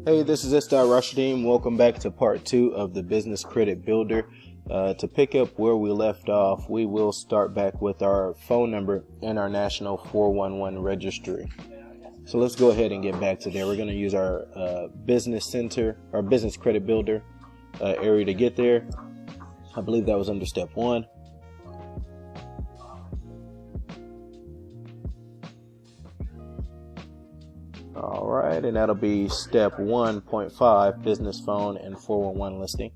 Hey, this is Isstad Rashadeem. Welcome back to part 2 of the Business Credit Builder. To pick up where we left off, we will start back with our phone number and our national 411 registry. So let's go ahead and get back to there. We're going to use our business center, our business credit builder area to get there. I believe that was under step 1. All right, and that'll be step 1.5, business phone and 411 listing.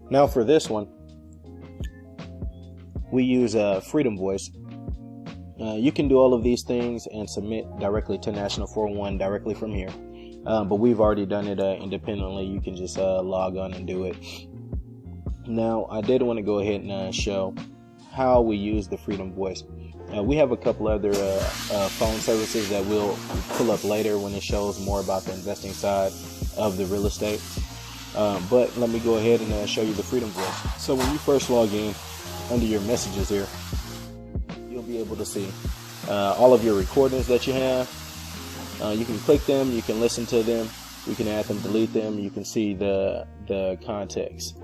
Now for this one, we use Freedom Voice. You can do all of these things and submit directly to National 411 directly from here. But we've already done it independently. You can just log on and do it. Now, I did want to go ahead and show how we use the Freedom Voice. We have a couple other phone services that we'll pull up later when it shows more about the investing side of the real estate. But let me go ahead and show you the Freedom Voice. So when you first log in, under your messages here, you'll be able to see all of your recordings that you have. You can click them, you can listen to them, you can add them, delete them, you can see the context.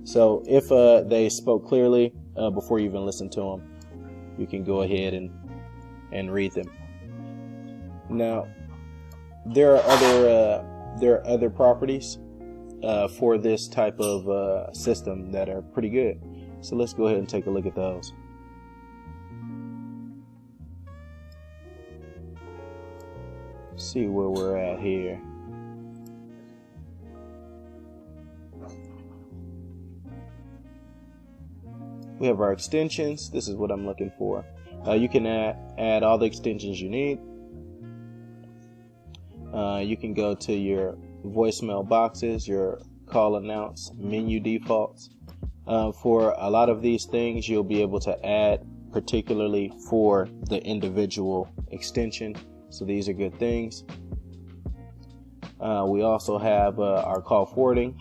So if they spoke clearly before you even listen to them, you can go ahead and read them. Now, there are other properties for this type of system that are pretty good. So let's go ahead and take a look at those. See where we're at here. We have our extensions. This is what I'm looking for. You can add all the extensions you need. You can go to your voicemail boxes, your call announce, menu defaults. For a lot of these things, you'll be able to add particularly for the individual extension. So these are good things. We also have our call forwarding.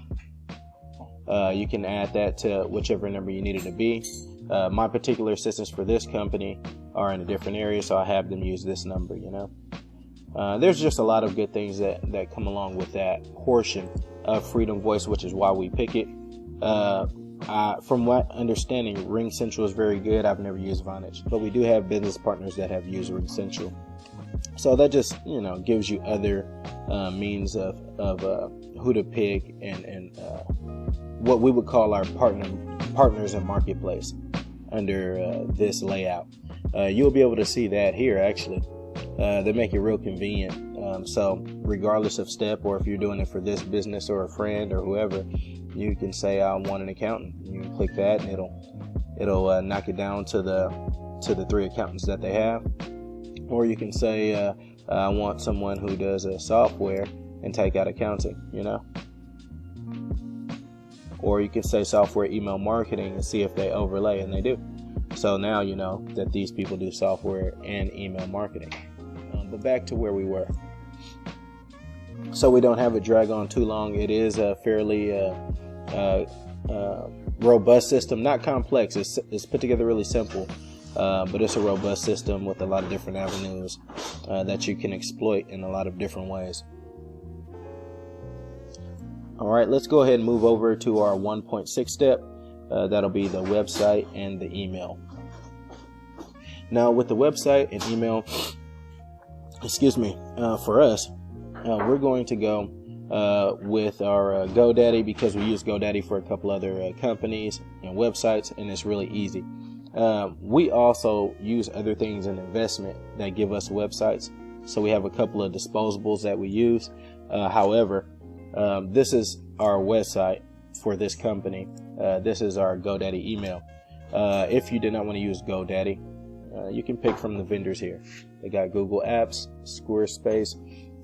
You can add that to whichever number you need it to be. My particular assistants for this company are in a different area, so I have them use this number, you know. There's just a lot of good things that come along with that portion of Freedom Voice, which is why we pick it. From what understanding, Ring Central is very good. I've never used Vonage, but we do have business partners that have used Ring Central. So that just, you know, gives you other means of who to pick and what we would call our partners in marketplace under this layout. You'll be able to see that here actually. They make it real convenient. So regardless of step, or if you're doing it for this business or a friend or whoever, you can say I want an accountant. You can click that and it'll knock it down to the 3 accountants that they have. Or you can say I want someone who does software and take out accounting, you know. Or you can say software email marketing and see if they overlay, and they do. So now you know that these people do software and email marketing. But back to where we were. So we don't have it drag on too long. It is a fairly robust system, not complex. It's put together really simple, but it's a robust system with a lot of different avenues that you can exploit in a lot of different ways. All right, let's go ahead and move over to our 1.6 step. That'll be the website and the email. Now with the website and email, for us, we're going to go with our GoDaddy, because we use GoDaddy for a couple other companies and websites, and it's really easy. We also use other things in investment that give us websites. So we have a couple of disposables that we use. However, this is our website for this company. This is our GoDaddy email. If you did not want to use GoDaddy, you can pick from the vendors here. They got Google Apps, Squarespace,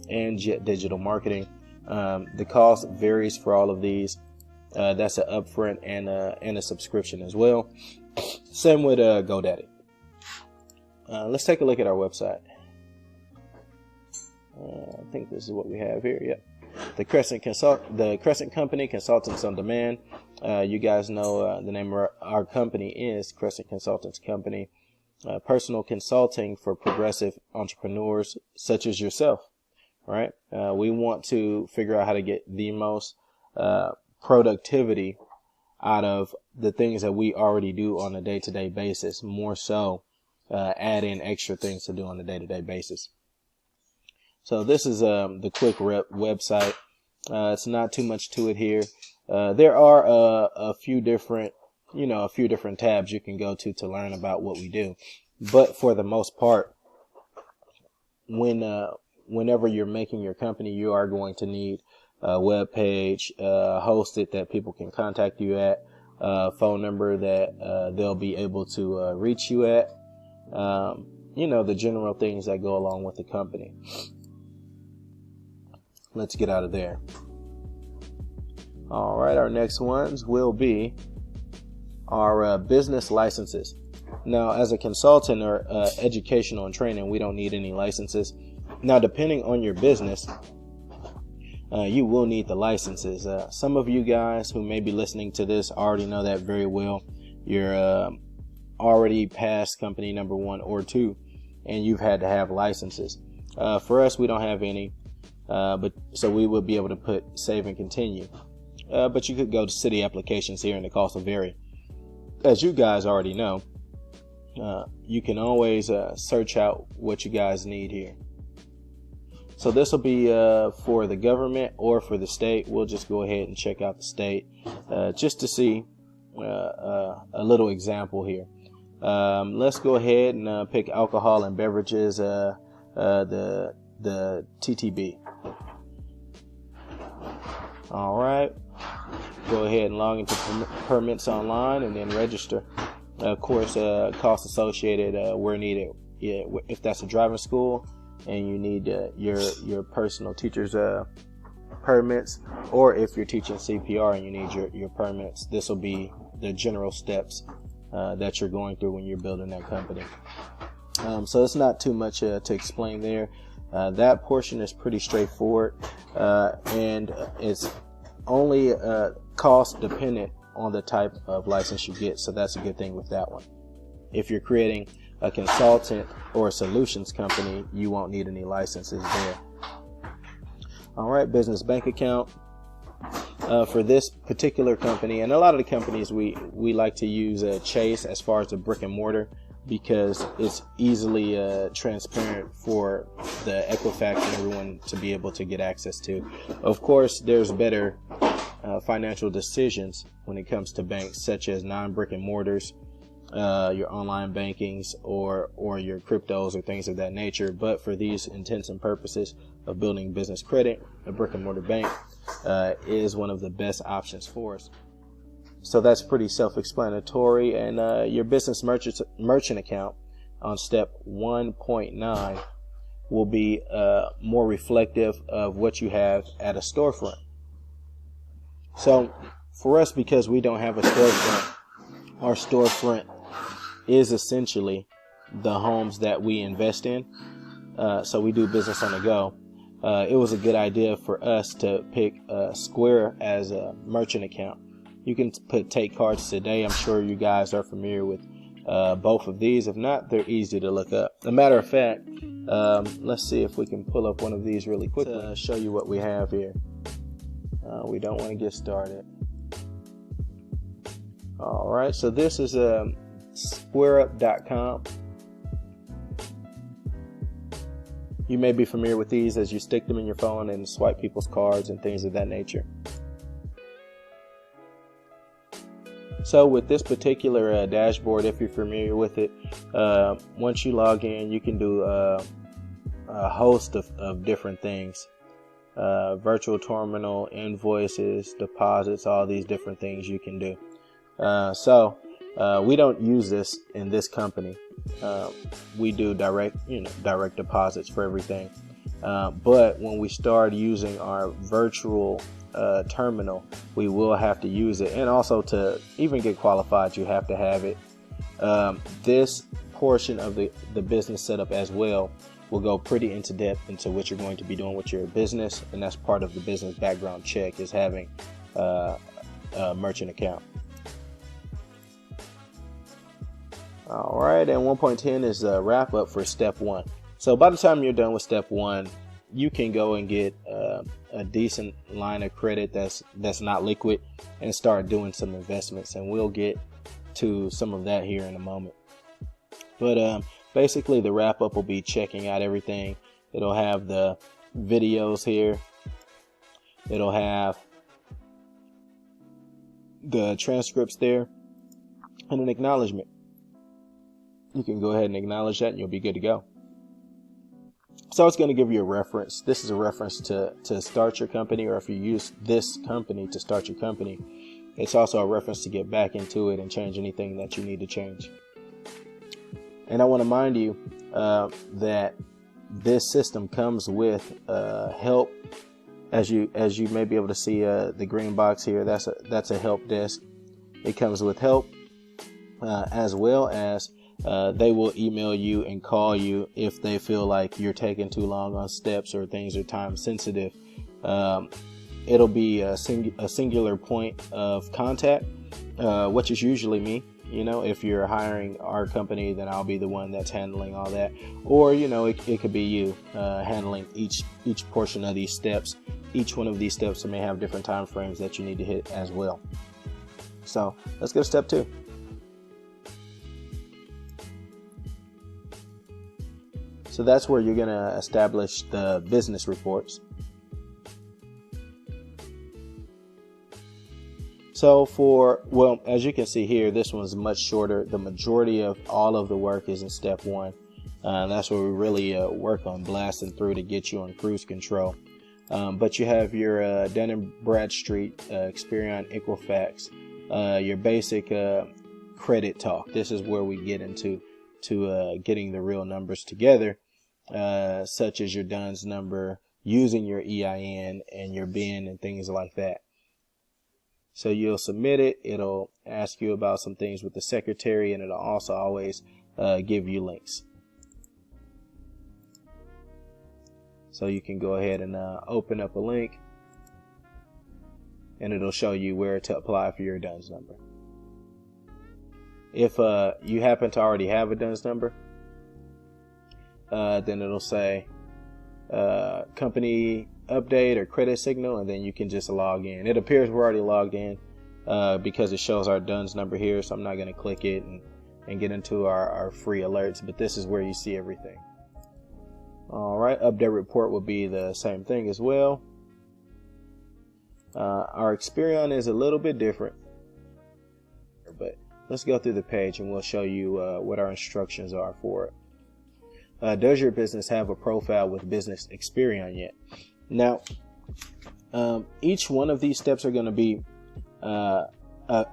and Jet Digital Marketing. The cost varies for all of these. That's an upfront and a subscription as well. Same with GoDaddy. Let's take a look at our website. I think this is what we have here. Yep. The Crescent Company Consultants on Demand. You guys know the name of our company is Crescent Consultants Company. personal consulting for progressive entrepreneurs such as yourself, right? We want to figure out how to get the most productivity out of the things that we already do on a day-to-day basis, more so add in extra things to do on a day-to-day basis. So this is the Quick Rep website. It's not too much to it here. There are a few different tabs you can go to learn about what we do. But for the most part, whenever you're making your company, you are going to need a web page hosted that people can contact you at, phone number that they'll be able to reach you at, the general things that go along with the company. Let's get out of there. All right, our next ones will be our business licenses. Now, as a consultant or educational and training, we don't need any licenses. Now, depending on your business, you will need the licenses. Some of you guys who may be listening to this already know that very well. You're already past company number 1 or 2, and you've had to have licenses. For us, we don't have any, but so we would be able to put save and continue. But you could go to city applications here, and the cost will vary. As you guys already know, you can always search out what you guys need here. So this will be for the government or for the state. We'll just go ahead and check out the state just to see a little example here. Let's go ahead and pick alcohol and beverages, the TTB. All right. Go ahead and log into permits online and then register. Of course, costs associated where needed. Yeah, if that's a driving school and you need your personal teacher's permits, or if you're teaching CPR and you need your permits, this will be the general steps that you're going through when you're building that company. So it's not too much to explain there. That portion is pretty straightforward, and it's only cost dependent on the type of license you get. So that's a good thing with that one. If you're creating a consultant or a solutions company, you won't need any licenses there. All right, business bank account. For this particular company, and a lot of the companies, we like to use Chase as far as the brick and mortar, because it's easily transparent for the EQUIFAX and everyone to be able to get access to. Of course, there's better financial decisions when it comes to banks, such as non-brick and mortars, your online bankings, or your cryptos or things of that nature. But for these intents and purposes of building business credit, a brick and mortar bank is one of the best options for us. So that's pretty self-explanatory. And your business merchant account on step 1.9 will be more reflective of what you have at a storefront. So for us, because we don't have a storefront, our storefront is essentially the homes that we invest in. So we do business on the go. It was a good idea for us to pick Square as a merchant account. You can put Take Cards Today. I'm sure you guys are familiar with both of these. If not, they're easy to look up. As a matter of fact, let's see if we can pull up one of these really quickly to show you what we have here. We don't want to get started. All right, so this is squareup.com. You may be familiar with these as you stick them in your phone and swipe people's cards and things of that nature. So with this particular dashboard, if you're familiar with it, once you log in, you can do a host of different things. Virtual terminal, invoices, deposits, all these different things you can do. So we don't use this in this company. We do direct deposits for everything. But when we start using our virtual terminal, we will have to use it. And also, to even get qualified, you have to have it. This portion of the business setup as well will go pretty into depth into what you're going to be doing with your business. And that's part of the business background check, is having a merchant account. All right, and 1.10 is a wrap up for step 1. So by the time you're done with step 1, you can go and get a decent line of credit that's not liquid and start doing some investments, and we'll get to some of that here in a moment. But basically the wrap up will be checking out everything. It'll have the videos here, it'll have the transcripts there, and an acknowledgement. You can go ahead and acknowledge that and you'll be good to go. So it's going to give you a reference. This is a reference to start your company, or if you use this company to start your company. It's also a reference to get back into it and change anything that you need to change. And I want to remind you that this system comes with help. As you may be able to see the green box here, that's a help desk. It comes with help as well as they will email you and call you if they feel like you're taking too long on steps or things are time sensitive. It'll be a singular point of contact, which is usually me. You know, if you're hiring our company, then I'll be the one that's handling all that. Or, you know, it could be you handling each portion of these steps. Each one of these steps may have different time frames that you need to hit as well. So let's go to step 2. So that's where you're going to establish the business reports. So well, as you can see here, this one's much shorter. The majority of all of the work is in step 1. That's where we really work on blasting through to get you on cruise control. But you have your Dun & Bradstreet, EXPERIAN, EQUIFAX, your basic credit talk. This is where we get into getting the real numbers together, such as your DUNS number, using your EIN and your BIN and things like that. So you'll submit it. It'll ask you about some things with the secretary, and it'll also always give you links. So you can go ahead and open up a link, and it'll show you where to apply for your DUNS number. If you happen to already have a DUNS number, then it'll say company update or credit signal, and then you can just log in. It appears we're already logged in because it shows our DUNS number here, so I'm not going to click it and get into our free alerts, but this is where you see everything. All right, update report will be the same thing as well. Our EXPERIAN is a little bit different, but let's go through the page and we'll show you what our instructions are for it. Does your business have a profile with Business EXPERIAN yet? Now, each one of these steps are going to be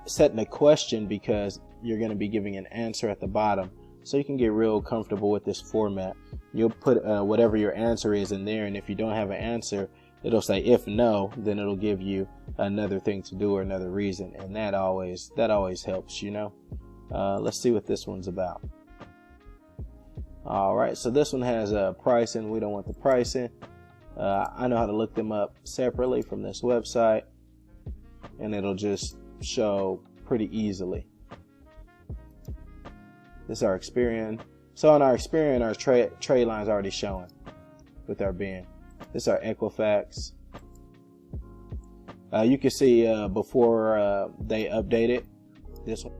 setting a question, because you're going to be giving an answer at the bottom, so you can get real comfortable with this format. You'll put whatever your answer is in there, and if you don't have an answer, it'll say if no, then it'll give you another thing to do or another reason, and that always helps, you know. Let's see what this one's about. All right, so this one has pricing. We don't want the pricing. I know how to look them up separately from this website, and it'll just show pretty easily. This is our EXPERIAN. So on our EXPERIAN, our trade line's already showing with our BIN. This is our EQUIFAX. You can see before they updated this one.